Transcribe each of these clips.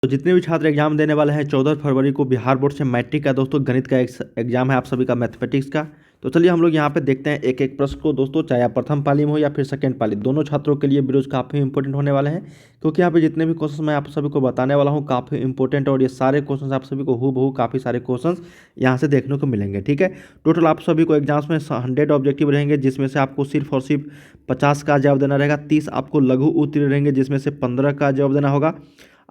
तो जितने भी छात्र एग्जाम देने वाले हैं 14 फरवरी को बिहार बोर्ड से मैट्रिक का दोस्तों गणित का एग्जाम है आप सभी का, मैथमेटिक्स का। तो चलिए हम लोग यहाँ पे देखते हैं एक एक प्रश्न को दोस्तों, चाहे आप प्रथम पाली में हो या फिर सेकंड पाली, दोनों छात्रों के लिए वीडियोज काफ़ी इंपॉर्टेंट होने वाले हैं। क्योंकि यहाँ पे जितने भी क्वेश्चन मैं आप सभी को बताने वाला हूँ काफ़ी इंपॉर्टेंट, और ये सारे क्वेश्चन आप सभी को हूबहू काफ़ी सारे क्वेश्चन यहाँ से देखने को मिलेंगे। ठीक है, टोटल आप सभी को एग्जाम्स में 100 ऑब्जेक्टिव रहेंगे, जिसमें से आपको सिर्फ और सिर्फ 50 का जवाब देना रहेगा। 30 आपको लघु उत्तर रहेंगे, जिसमें से 15 का जवाब देना होगा।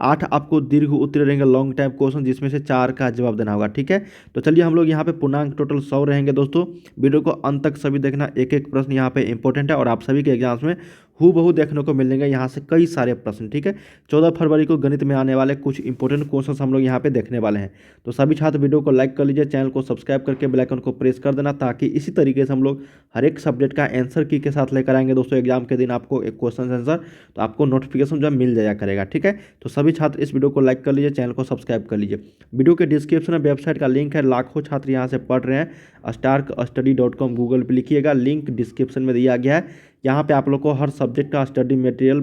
8 आपको दीर्घ उत्तर रहेंगे, लॉन्ग टाइम क्वेश्चन, जिसमें से 4 का जवाब देना होगा। ठीक है, तो चलिए हम लोग यहाँ पे पूर्णांक टोटल 100 रहेंगे दोस्तों। वीडियो को अंत तक सभी देखना, एक एक प्रश्न यहाँ पे इंपॉर्टेंट है और आप सभी के एग्जाम्स में हूबहू देखने को मिलेंगे यहाँ से कई सारे प्रश्न। ठीक है, 14 फरवरी को गणित में आने वाले कुछ इंपॉर्टेंट क्वेश्चन हम लोग यहाँ पे देखने वाले हैं। तो सभी छात्र वीडियो को लाइक कर लीजिए, चैनल को सब्सक्राइब करके बेल आइकन को प्रेस कर देना, ताकि इसी तरीके से हम लोग हर एक सब्जेक्ट का आंसर की के साथ लेकर आएंगे दोस्तों एग्जाम के दिन आपको एक क्वेश्चन आंसर, तो आपको नोटिफिकेशन जो मिल जाया करेगा। ठीक है, तो सभी छात्र इस वीडियो को लाइक कर लीजिए, चैनल को सब्सक्राइब कर लीजिए। वीडियो के डिस्क्रिप्शन में वेबसाइट का लिंक है, लाखों छात्र यहाँ से पढ़ रहे हैं। starkstudy.com गूगल पे लिखिएगा, लिंक डिस्क्रिप्शन में दिया गया है। यहाँ पे आप लोग को हर सब्जेक्ट का स्टडी मटेरियल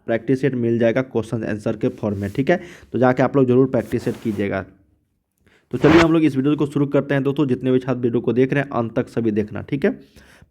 प्रैक्टिस सेट मिल जाएगा क्वेश्चन आंसर के फॉर्म में। ठीक है, तो जाके आप लोग जरूर प्रैक्टिस सेट कीजिएगा। तो चलिए हम लोग इस वीडियो को शुरू करते हैं दोस्तों। जितने भी छात्र वीडियो को देख रहे हैं अंत तक सभी देखना। ठीक है,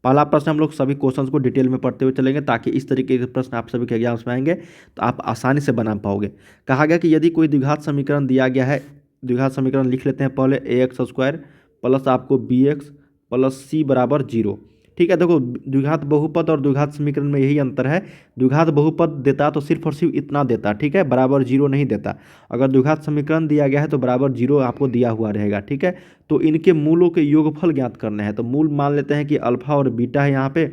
पहला प्रश्न हम लोग सभी क्वेश्चंस को डिटेल में पढ़ते हुए चलेंगे, ताकि इस तरीके के प्रश्न आप सभी के एग्जाम्स में आएंगे तो आप आसानी से बना पाओगे। कहा गया कि यदि कोई द्विघात समीकरण दिया गया है, द्विघात समीकरण लिख लेते हैं पहले, ax² प्लस आपको bx प्लस c बराबर 0। ठीक है, देखो द्विघात बहुपद और द्विघात समीकरण में यही अंतर है। द्विघात बहुपद देता तो सिर्फ और सिर्फ इतना देता, ठीक है, बराबर 0 नहीं देता। अगर द्विघात समीकरण दिया गया है तो बराबर 0 आपको दिया हुआ रहेगा। ठीक है, तो इनके मूलों के योगफल ज्ञात करने हैं। तो मूल मान लेते हैं कि अल्फा और बीटा है यहाँ पे,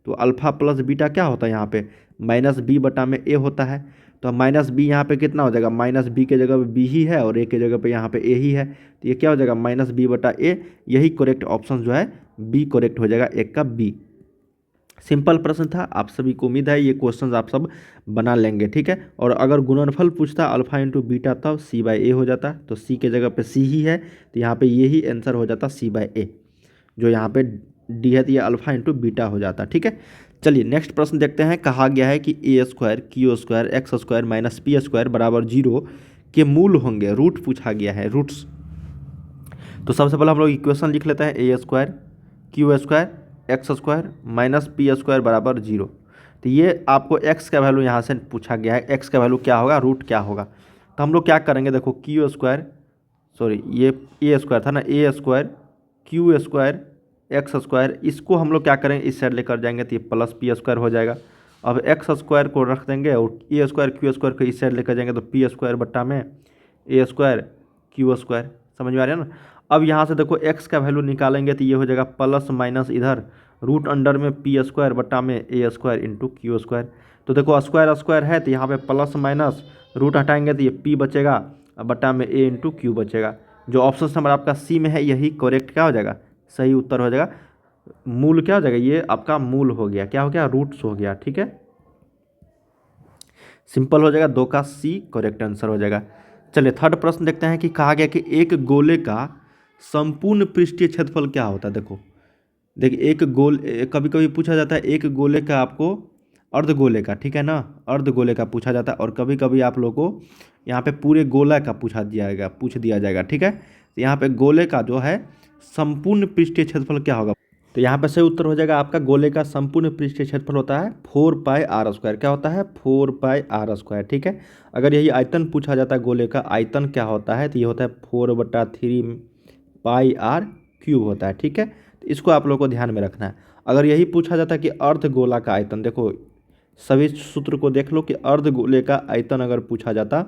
तो अल्फा प्लस बीटा क्या होता है यहाँ पे, -b/a होता है। तो -b यहाँ पे कितना हो जाएगा, -b के जगह पे b ही है और a के जगह पे यहाँ पे a ही है, तो ये क्या हो जाएगा -b/a। यही करेक्ट ऑप्शन जो है बी करेक्ट हो जाएगा, एक का बी। सिंपल प्रश्न था, आप सभी को उम्मीद है ये क्वेश्चंस आप सब बना लेंगे। ठीक है, और अगर गुणनफल पूछता अल्फा इंटू बीटा तब c/a हो जाता, तो c के जगह पे c ही है, तो यहाँ पे यही आंसर हो जाता c/a। जो यहाँ पे d है तो ये अल्फा इंटू बीटा हो जाता। ठीक है, चलिए नेक्स्ट प्रश्न देखते हैं। कहा गया है कि a² q² x² - p² बराबर 0 के मूल होंगे, रूट पूछा गया है, रूट्स। तो सबसे पहले हम लोग इक्वेशन लिख लेते हैं, a² q² x² - p² बराबर 0। तो ये आपको x का वैल्यू यहाँ से पूछा गया है, x का वैल्यू क्या होगा, रूट क्या होगा। तो हम लोग क्या करेंगे, देखो q², सॉरी ये a² था ना, a² q² x², इसको हम लोग क्या करेंगे इस साइड लेकर जाएंगे तो ये प्लस p² हो जाएगा। अब x² को रख देंगे और a² q² को इस साइड लेकर जाएंगे तो p² बट्टा में a² q²। समझ में आ रहा है ना। अब यहाँ से देखो x का वैल्यू निकालेंगे तो ये हो जाएगा प्लस माइनस इधर रूट अंडर में p² बट्टा में a² इंटू q²। तो देखो स्क्वायर है तो यहाँ पे प्लस माइनस रूट हटाएंगे तो ये p बचेगा बट्टा में a इंटू क्यू बचेगा। जो ऑप्शन नंबर आपका सी में है यही करेक्ट क्या हो जाएगा, सही उत्तर हो जाएगा। मूल क्या हो जाएगा, ये आपका मूल हो गया, क्या हो गया, रूट्स हो गया। ठीक है, सिंपल हो जाएगा, 2 का सी करेक्ट आंसर हो जाएगा। चलिए थर्ड प्रश्न देखते हैं कि कहा गया कि एक गोले का संपूर्ण पृष्ठीय क्षेत्रफल क्या होता है। देखिए एक गोल, कभी कभी पूछा जाता है एक गोले का आपको अर्धगोले का, ठीक है ना, अर्धगोले का पूछा जाता है, और कभी कभी आप लोग को यहाँ पे पूरे गोला का पूछ दिया जाएगा। ठीक है, तो यहाँ पे गोले का जो है संपूर्ण पृष्ठीय क्षेत्रफल क्या होगा। तो यहाँ पे सही उत्तर हो जाएगा आपका, गोले का संपूर्ण पृष्ठीय क्षेत्रफल होता है 4πr²। क्या होता है, 4πr²। ठीक है, अगर यही आयतन पूछा जाता है गोले का आयतन क्या होता है, तो ये होता है 4/3πr³ होता है। ठीक है, तो इसको आप लोग को ध्यान में रखना है। अगर यही पूछा जाता है कि अर्धगोला का आयतन, देखो सभी सूत्र को देख लो कि अर्धगोले का आयतन अगर पूछा जाता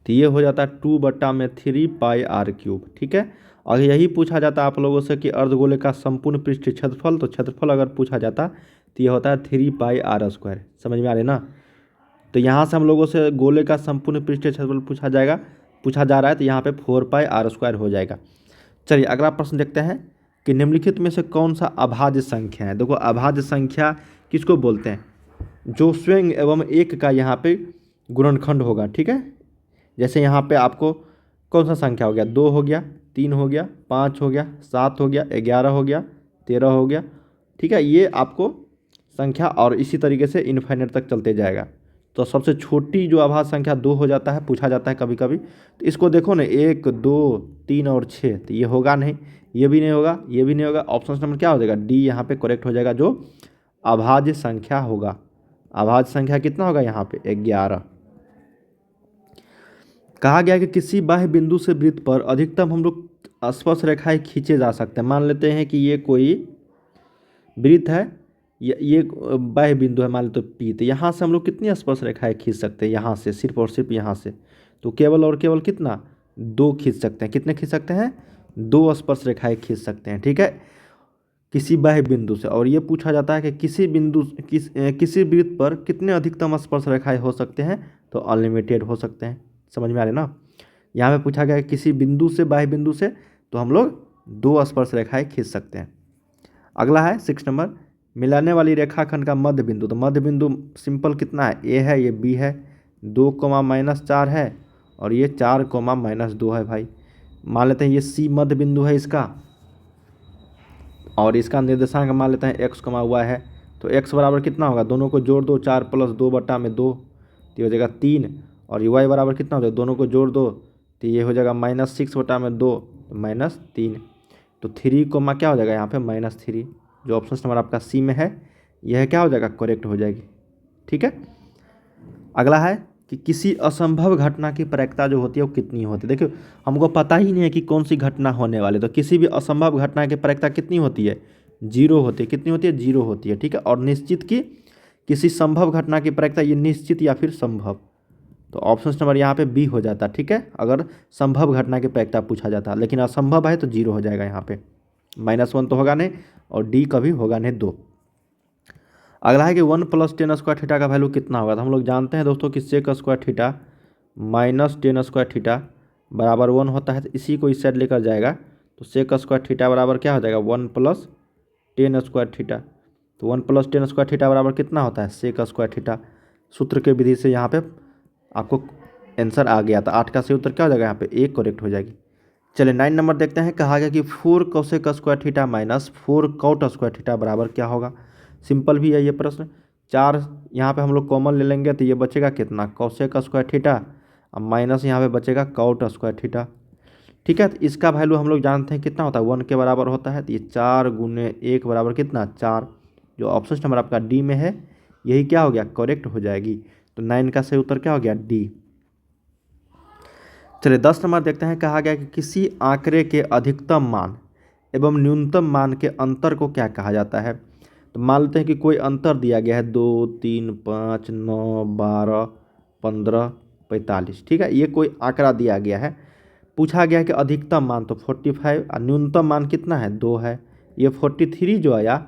तो ये हो जाता है 2/3πr³। ठीक है, और यही पूछा जाता आप लोगों से कि अर्धगोले का संपूर्ण पृष्ठीय क्षेत्रफल, तो क्षेत्रफल अगर पूछा जाता तो ये होता है 3πr²। समझ में आ रहे ना। तो यहाँ से हम लोगों से गोले का संपूर्ण पृष्ठीय क्षेत्रफल पूछा जा रहा है, तो यहाँ पे 4πr² हो जाएगा। चलिए अगला प्रश्न देखते हैं कि निम्नलिखित में से कौन सा अभाज्य संख्या है। देखो अभाज्य संख्या किसको बोलते हैं, जो स्वयं एवं एक का यहाँ पे गुणनखंड होगा। ठीक है, जैसे यहाँ पे आपको कौन सा संख्या हो गया, 2 हो गया, 3 हो गया, 5 हो गया, 7 हो गया, 11 हो गया, 13 हो गया। ठीक है, ये आपको संख्या और इसी तरीके से इनफाइनाइट तक चलते जाएगा। तो सबसे छोटी जो अभाज्य संख्या 2 हो जाता है, पूछा जाता है कभी कभी। तो इसको देखो ना, 1 2 3 और 6, तो ये होगा नहीं, ये भी नहीं होगा, ये भी नहीं होगा। ऑप्शन नंबर क्या हो जाएगा, डी यहाँ पे करेक्ट हो जाएगा, जो अभाज्य संख्या होगा। अभाज्य संख्या कितना होगा यहाँ पे, 11। कहा गया कि किसी बाह्य बिंदु से वृत्त पर अधिकतम हम लोग स्पर्श रेखाएं खींचे जा सकते हैं। मान लेते हैं कि ये कोई वृत्त है, ये बाह्य बिंदु है, मान लेते तो पी, तो यहाँ से हम लोग कितनी स्पर्श रेखाएं खींच सकते हैं, यहाँ से सिर्फ और सिर्फ यहाँ से, तो केवल और केवल कितना, 2 खींच सकते हैं। कितने खींच सकते हैं, 2 स्पर्श रेखाएं खींच सकते हैं, ठीक है, किसी बाह्य बिंदु से। और ये पूछा जाता है कि किसी वृत्त पर कितने अधिकतम स्पर्श रेखाएं हो सकते हैं, तो अनलिमिटेड हो सकते हैं। समझ में आ रहे ना। यहाँ पे पूछा गया है किसी बिंदु से, बाह्य बिंदु से, तो हम लोग 2 स्पर्श रेखाएं खींच सकते हैं। अगला है 6 नंबर, मिलाने वाली रेखाखंड का मध्य बिंदु। तो मध्य बिंदु सिंपल कितना है, ए है, ये बी है, 2 -4 है, और ये 4 -2 है भाई। मान लेते हैं ये सी मध्य बिंदु है इसका, और इसका निर्देशांक मान लेते हैं x, y है। तो x बराबर कितना होगा, दोनों को जोड़ दो, 4 + 2/2, तो ये हो जाएगा 3। और y बराबर कितना हो जाएगा, दोनों को जोड़ दो, तो ये हो जाएगा -6/2, -3। तो 3 कोमा क्या हो जाएगा यहाँ पे, -3। जो ऑप्शन नंबर आपका सी में है, यह क्या हो जाएगा, करेक्ट हो जाएगी, ठीक है। अगला है कि किसी असंभव घटना की प्रायिकता जो होती है वो कितनी होती है। देखिए हमको पता ही नहीं है कि कौन सी घटना होने वाली, तो किसी भी असंभव घटना की प्रायिकता कितनी होती है, 0 होती है। कितनी होती है, 0 होती है, ठीक है। और निश्चित की किसी संभव घटना की प्रायिकता, ये निश्चित या फिर संभव, तो ऑप्शन नंबर यहाँ पे बी हो जाता, ठीक है, अगर संभव घटना की प्रायिकता पूछा जाता। लेकिन असंभव है तो 0 हो जाएगा यहाँ पे, -1 तो होगा नहीं, और डी कभी होगा नहीं, 2। अगला है कि 1 + tan² थीटा का वैल्यू कितना होगा। तो हम लोग जानते हैं दोस्तों कि sec² थीटा -tan² थीटा बराबर 1 होता है। तो इसी को इस साइड लेकर जाएगा, तो sec² थीटा बराबर क्या हो जाएगा, 1 + tan² थीटा। तो 1 + tan² थीटा बराबर कितना होता है, sec² थीटा। सूत्र के विधि से यहाँ पे आपको आंसर आ गया था। 8 का सही उत्तर क्या हो जाएगा, यहाँ पे 1 करेक्ट हो जाएगी। चलिए 9 नंबर देखते हैं। कहा गया कि 4 cosec² थीटा -4 cot² थीटा बराबर क्या होगा। सिंपल भी है ये प्रश्न। 4 यहाँ पे हम लोग कॉमन ले लेंगे, तो ये बचेगा कितना, cosec² थीटा, अब माइनस यहाँ पे बचेगा cot² थीटा, ठीक है। तो इसका वैल्यू हम लोग जानते हैं कितना होता है, 1 के बराबर होता है। तो ये 4 × 1 बराबर कितना, 4। जो ऑप्शन नंबर आपका डी में है, यही क्या हो गया, करेक्ट हो जाएगी। तो 9 का सही उत्तर क्या हो गया, डी। चलिए 10 नंबर देखते हैं। कहा गया कि किसी आंकड़े के अधिकतम मान एवं न्यूनतम मान के अंतर को क्या कहा जाता है। तो मान लेते हैं कि कोई अंतर दिया गया है, 2 3 5 9 12 15 45, ठीक है। ये कोई आंकड़ा दिया गया है, पूछा गया है कि अधिकतम मान तो 45 और न्यूनतम मान कितना है, 2 है। ये 43 जो आया,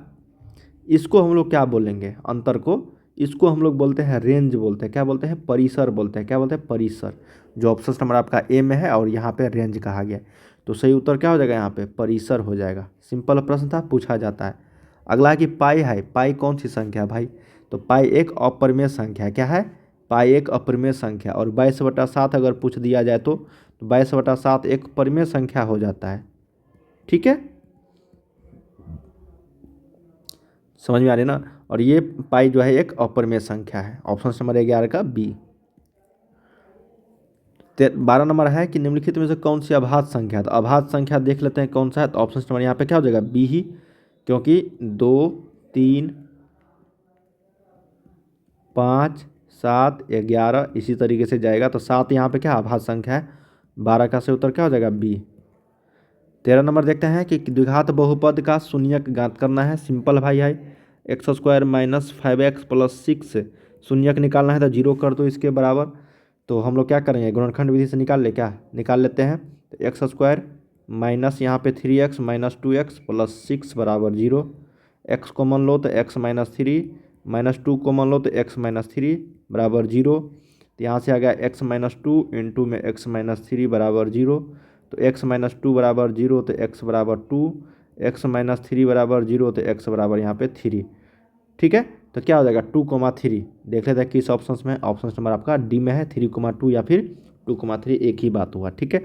इसको हम लोग क्या बोलेंगे, अंतर को, इसको हम लोग बोलते हैं रेंज बोलते हैं। क्या बोलते हैं, परिसर बोलते हैं। क्या बोलते हैं, परिसर। जो ऑप्शन नंबर आपका ए में है, और यहाँ पे रेंज कहा गया, तो सही उत्तर क्या हो जाएगा, यहाँ पे परिसर हो जाएगा। सिंपल प्रश्न था, पूछा जाता है। अगला है कि पाई है, पाई कौन सी संख्या है भाई। तो पाई एक अपरिमेय संख्या है। क्या है, पाई एक अपरिमेय संख्या। और 22/7 अगर पूछ दिया जाए तो 22/7 एक परिमेय संख्या हो जाता है, ठीक है, समझ में आ रही ना। और ये पाई जो है एक अपरिमेय संख्या है। ऑप्शन नंबर 11 का बी। 12 नंबर है कि निम्नलिखित में से कौन सी अभाज्य संख्या है। तो अभाज्य संख्या देख लेते हैं कौन सा है। तो ऑप्शन नंबर यहाँ पे क्या हो जाएगा, बी ही, क्योंकि 2 3 5 7 11 इसी तरीके से जाएगा। तो 7 यहाँ पे क्या अभाज्य संख्या है। 12 का सही उत्तर क्या हो जाएगा, बी। 13 नंबर देखते हैं कि द्विघात बहुपद का शून्यक ज्ञात करना है। सिंपल भाई है, x² - 5x + 6 शून्यक निकालना है। तो 0 कर दो इसके बराबर। तो हम लोग क्या करेंगे, गुणनखंड विधि से निकाल ले, क्या निकाल लेते हैं। तो x² माइनस यहाँ पे 3x - 2x + 6 बराबर 0। x कॉमन लो तो x - 3 -2 कॉमन लो तो x - 3 बराबर 0। तो यहाँ से आ गया x - 2 इंटू में x - 3 बराबर 0। तो x - 2 बराबर 0, तो x बराबर 2, x - 3 बराबर 0, तो x बराबर यहाँ पे 3, ठीक है। तो क्या हो जाएगा, 2,3। देख लेते हैं किस ऑप्शन में। ऑप्शन नंबर आपका डी में है, 3,2 या फिर 2,3, एक ही बात हुआ, ठीक है।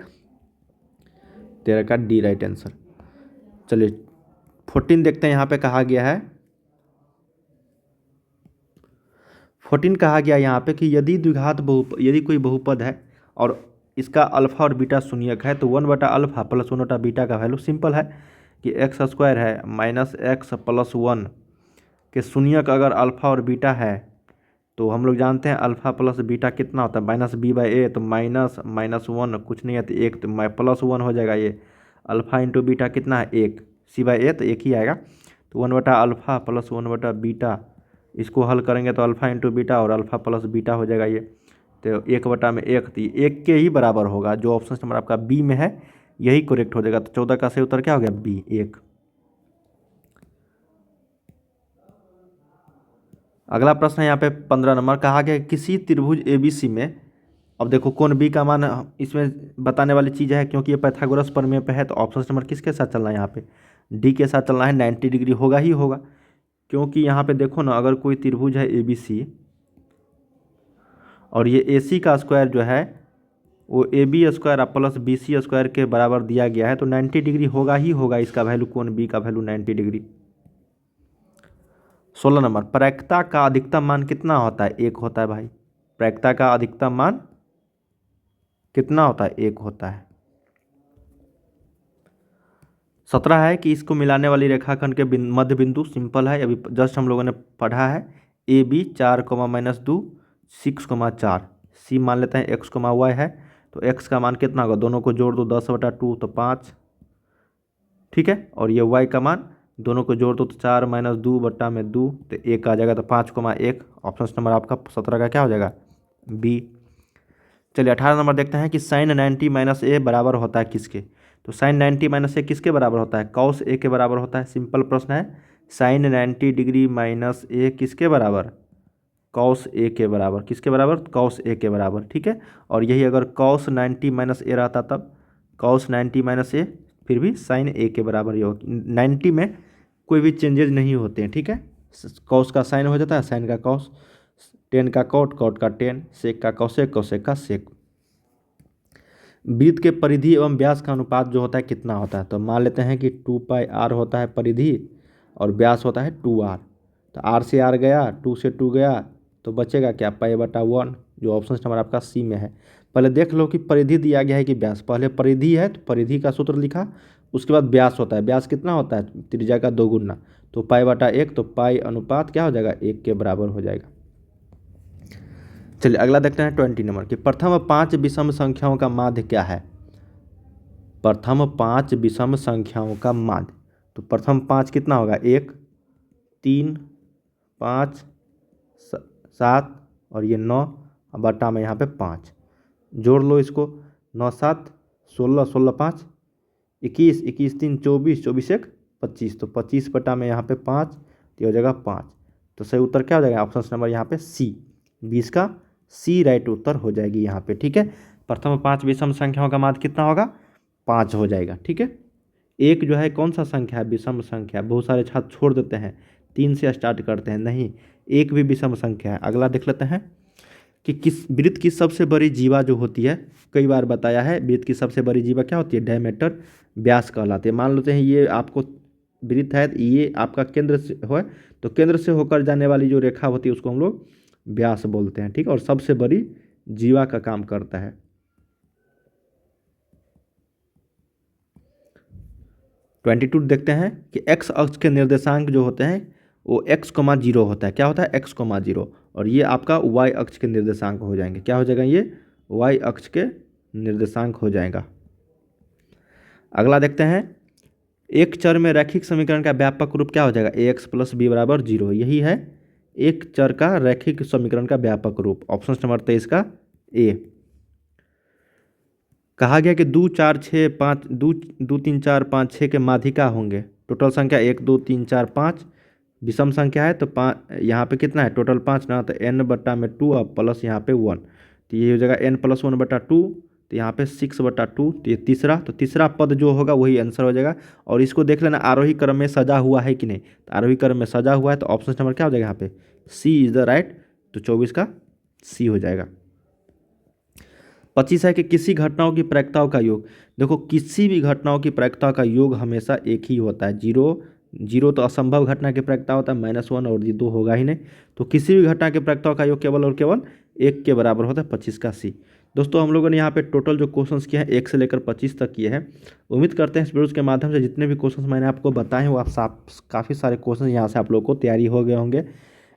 13 का डी राइट आंसर। चलिए 14 देखते हैं। यहाँ पे कहा गया है 14 कहा गया यहाँ पे कि यदि कोई बहुपद है और इसका अल्फा और बीटा शून्यक है तो 1/अल्फा प्लस 1/बीटा का वैल्यू सिंपल है कि एक्स स्क्वायर है माइनस एक्स प्लस 1 के शून्यक अगर अल्फा और बीटा है तो हम लोग जानते हैं अल्फा प्लस बीटा कितना होता है -b/a, तो माइनस 1 कुछ नहीं है तो 1, तो +1 हो जाएगा। ये अल्फा इंटू बीटा कितना है 1, c/a तो 1 ही आएगा। तो 1/अल्फा प्लस 1/बीटा, इसको हल करेंगे तो अल्फा इंटू बीटा और अल्फा प्लस बीटा हो जाएगा ये, तो 1/1, तो 1 के ही बराबर होगा। जो ऑप्शन नंबर आपका बी में है यही करेक्ट हो जाएगा। तो 14 का सही उत्तर क्या हो गया बी 1। अगला प्रश्न है यहाँ पे 15 नंबर, कहा गया किसी त्रिभुज ABC में, अब देखो कोण बी का मान इसमें बताने वाली चीज़ है क्योंकि ये पाइथागोरस प्रमेय पे है। तो ऑप्शन नंबर किसके साथ चलना है यहाँ पे, डी के साथ चलना है। 90 डिग्री होगा ही होगा, क्योंकि यहाँ पे देखो ना, अगर कोई त्रिभुज है ABC और ये AC का स्क्वायर जो है वो AB square plus BC square के बराबर दिया गया है, तो 90 डिग्री होगा ही होगा इसका वैल्यू, कोण बी का वैल्यू 90 डिग्री। 16 नंबर, प्रायिकता का अधिकतम मान कितना होता है, 1 होता है भाई। प्रायिकता का अधिकतम मान कितना होता है, 1 होता है। 17 है कि इसको मिलाने वाली रेखाखंड के मध्य बिंदु सिंपल है, अभी जस्ट हम लोगों ने पढ़ा है। AB 4, -2 6,4, C मान लेते हैं x, y है, तो x का मान कितना होगा, दोनों को जोड़ दो 10/2 तो 5, ठीक है। और ये y का मान दोनों को जोड़ दो तो 4 - 2/2 तो 1 आ जाएगा, तो 5,1 ऑप्शन नंबर आपका 17 का क्या हो जाएगा बी। चलिए 18 नंबर देखते हैं कि sin 90 - a बराबर होता है किसके। तो sin 90 - a किसके बराबर होता है, cos a के बराबर होता है। सिंपल प्रश्न है, sin 90 डिग्री माइनस a किसके बराबर, cos a के बराबर। किसके बराबर, cos a के बराबर, ठीक है। और यही अगर cos 90 - a रहता तब cos 90 - a फिर भी sin a के बराबर ही हो। 90 में कोई भी चेंजेज नहीं होते हैं, ठीक है। cos का sin हो जाता है, sin का cos, tan का cot, cot का tan, sec का cosec, cosec का sec। वृत्त के परिधि एवं व्यास का अनुपात जो होता है कितना होता है, तो मान लेते हैं कि 2πr होता है परिधि और व्यास होता है 2r। तो r से r गया, 2 से 2 गया, तो बचेगा क्या π/1, जो ऑप्शन नंबर आपका सी में है। पहले देख लो कि परिधि दिया गया है कि व्यास, पहले परिधि है तो परिधि का सूत्र लिखा, उसके बाद व्यास होता है। व्यास कितना होता है, त्रिज्या का 2 गुना, तो π/1, तो पाई अनुपात क्या हो जाएगा 1 के बराबर हो जाएगा। चलिए अगला देखते हैं 20 नंबर कि प्रथम 5 विषम संख्याओं का माध्य क्या है। प्रथम 5 विषम संख्याओं का माध्य, तो प्रथम 5 कितना होगा, 1, 3, 5, 7 और ये 9 बटा में यहाँ पे 5, जोड़ लो इसको, 9 7 16, 16 5 21, 21 3 24, 24 1 25, तो 25 बटा में यहाँ पे 5, तो हो जाएगा 5। तो सही उत्तर क्या हो जाएगा, ऑप्शन नंबर यहाँ पे सी, 20 का सी राइट उत्तर हो जाएगी यहाँ पे, ठीक है। प्रथम 5 विषम संख्याओं का माध्य कितना होगा, 5 हो जाएगा, ठीक है। एक जो है कौन सा संख्या है, विषम संख्या। बहुत सारे छात्र छोड़ देते हैं, 3 से स्टार्ट करते हैं, नहीं, एक भी विषम संख्या है। अगला देख लेते हैं कि वृत्त की सबसे बड़ी जीवा जो होती है, कई बार बताया है, वृत्त की सबसे बड़ी जीवा क्या होती है, डायमीटर व्यास कहलाते हैं। मान लेते हैं ये आपको वृत्त है, ये आपका केंद्र से हो, तो केंद्र से होकर जाने वाली जो रेखा होती है उसको हम लोग व्यास बोलते हैं, ठीक है। और सबसे बड़ी जीवा का काम करता है। ट्वेंटी टू देखते हैं कि x अक्ष के निर्देशांक जो होते हैं वो x,0 होता है। क्या होता है, x,0, और ये आपका y अक्ष के निर्देशांक हो जाएंगे। क्या हो जाएगा, ये y अक्ष के निर्देशांक हो जाएगा। अगला देखते हैं, एक चर में रैखिक समीकरण का व्यापक रूप क्या हो जाएगा, ax + b = 0। यही है एक चर का रैखिक समीकरण का व्यापक रूप, ऑप्शन नंबर 23 का ए। कहा गया कि 2 4 6 5 2 2 3 4 5 6 के माध्यिका होंगे। टोटल संख्या 1 2 3 4 5 विषम संख्या है, तो 5 यहाँ पे कितना है, टोटल 5 ना, तो n/2 और प्लस यहाँ पे 1, तो ये हो जाएगा n + 1/2, तो यहाँ पे 6/2, तो ये तीसरा, तो तीसरा पद जो होगा वही आंसर हो जाएगा। और इसको देख लेना आरोही क्रम में सजा हुआ है कि नहीं, तो आरोही क्रम में सजा हुआ है, तो ऑप्शन नंबर क्या हो जाएगा यहाँ पे सी इज द राइट, तो 24 का सी हो जाएगा। 25 है कि किसी घटनाओं की प्रायिकताओं का योग। देखो किसी भी घटनाओं की प्रायिकताओं का योग हमेशा एक ही होता है, 0 जीरो तो असंभव घटना की प्रायिकता होता है, -1, और ये 2 होगा ही नहीं। तो किसी भी घटना की प्रायिकताओं का योग केवल और केवल 1 के बराबर होता है, 25 का सी। दोस्तों हम लोगों ने यहाँ पे टोटल जो क्वेश्चंस किए हैं 1 से लेकर 25 तक किए हैं। उम्मीद करते हैं इस वीडियो के माध्यम से जितने भी क्वेश्चंस मैंने आपको बताए हैं वो आप काफ़ी सारे क्वेश्चन यहाँ से आप लोगों को तैयारी हो गए होंगे।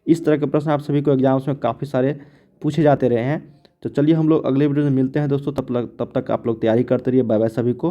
इस तरह के प्रश्न आप सभी को एग्जाम्स में काफ़ी सारे पूछे जाते रहे हैं। तो चलिए हम लोग अगले वीडियो में मिलते हैं दोस्तों, तब तक आप लोग तैयारी करते रहिए। बाय बाय सभी को।